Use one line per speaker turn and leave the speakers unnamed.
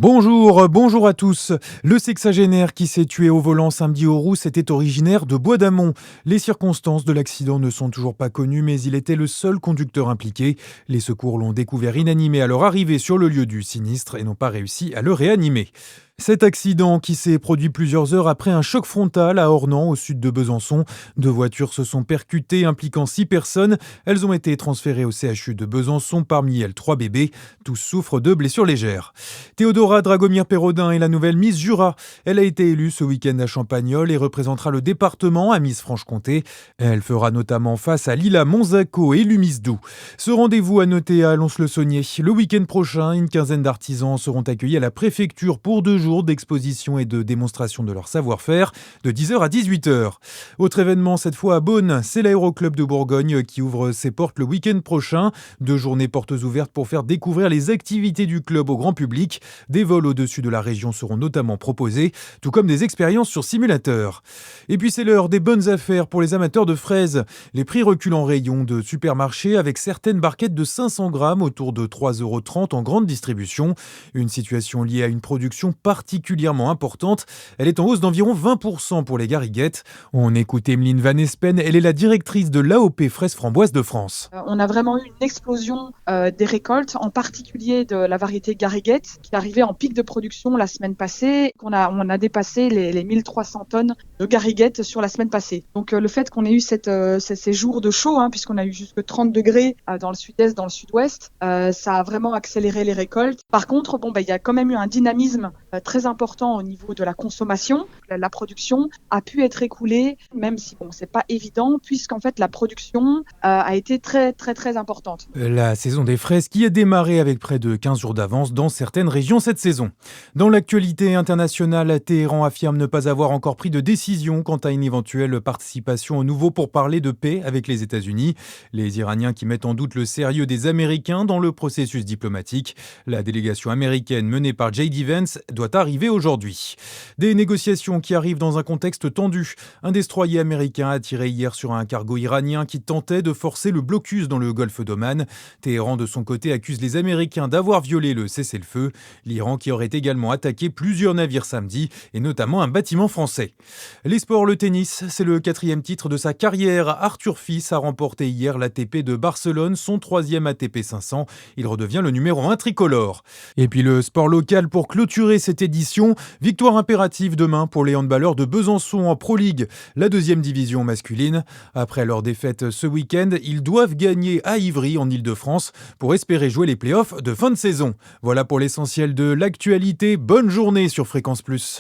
Bonjour à tous. Le sexagénaire qui s'est tué au volant samedi aux Rousses était originaire de Bois d'Amont. Les circonstances de l'accident ne sont toujours pas connues, mais il était le seul conducteur impliqué. Les secours l'ont découvert inanimé à leur arrivée sur le lieu du sinistre et n'ont pas réussi à le réanimer. Cet accident qui s'est produit plusieurs heures après un choc frontal à Ornans, au sud de Besançon. Deux voitures se sont percutées impliquant 6 personnes. Elles ont été transférées au CHU de Besançon, parmi elles 3 bébés. Tous souffrent de blessures légères. Théodora Dragomir-Pérodin est la nouvelle Miss Jura. Elle a été élue ce week-end à Champagnole et représentera le département à Miss Franche-Comté. Elle fera notamment face à Lila Monzaco et Lumis Doux. Ce rendez-vous à noter à Lons-le-Saunier. Le week-end prochain, une quinzaine d'artisans seront accueillis à la préfecture pour 2 jours d'exposition et de démonstration de leur savoir-faire, de 10h à 18h. Autre événement cette fois à Beaune, c'est l'Aéroclub de Bourgogne qui ouvre ses portes le week-end prochain. 2 journées portes ouvertes pour faire découvrir les activités du club au grand public. Des vols au-dessus de la région seront notamment proposés, tout comme des expériences sur simulateur. Et puis c'est l'heure des bonnes affaires pour les amateurs de fraises. Les prix reculent en rayon de supermarché avec certaines barquettes de 500 grammes autour de 3,30 € en grande distribution. Une situation liée à une production particulièrement importante. Elle est en hausse d'environ 20% pour les gariguettes. On écoute Emeline Van Espen, elle est la directrice de l'AOP Fraises Framboises de France.
On a vraiment eu une explosion des récoltes, en particulier de la variété gariguette, qui est arrivée en pic de production la semaine passée. On a dépassé les 1300 tonnes de gariguettes sur la semaine passée. Donc le fait qu'on ait eu ces jours de chaud, puisqu'on a eu jusque 30 degrés dans le sud-est, dans le sud-ouest, ça a vraiment accéléré les récoltes. Par contre, il y a quand même eu un dynamisme très important au niveau de la consommation. La production a pu être écoulée, même si c'est pas évident, puisqu'en fait la production a été très très très importante.
La saison des fraises qui a démarré avec près de 15 jours d'avance dans certaines régions cette saison. Dans l'actualité internationale, Téhéran affirme ne pas avoir encore pris de décision quant à une éventuelle participation au nouveau pourparlers de paix avec les États-Unis. Les Iraniens qui mettent en doute le sérieux des Américains dans le processus diplomatique. La délégation américaine menée par J.D. Vance doit arriver aujourd'hui. Des négociations qui arrivent dans un contexte tendu. Un destroyer américain a tiré hier sur un cargo iranien qui tentait de forcer le blocus dans le golfe d'Oman. Téhéran, de son côté, accuse les Américains d'avoir violé le cessez-le-feu. L'Iran qui aurait également attaqué plusieurs navires samedi, et notamment un bâtiment français. Les sports, le tennis, c'est le 4e titre de sa carrière. Arthur Fils a remporté hier l'ATP de Barcelone, son 3e ATP 500. Il redevient le numéro 1 tricolore. Et puis le sport local pour clôturer cette édition. Victoire impérative demain pour les handballeurs de Besançon en Pro League, la 2e division masculine. Après leur défaite ce week-end, ils doivent gagner à Ivry en Île-de-France pour espérer jouer les playoffs de fin de saison. Voilà pour l'essentiel de l'actualité. Bonne journée sur Fréquence Plus.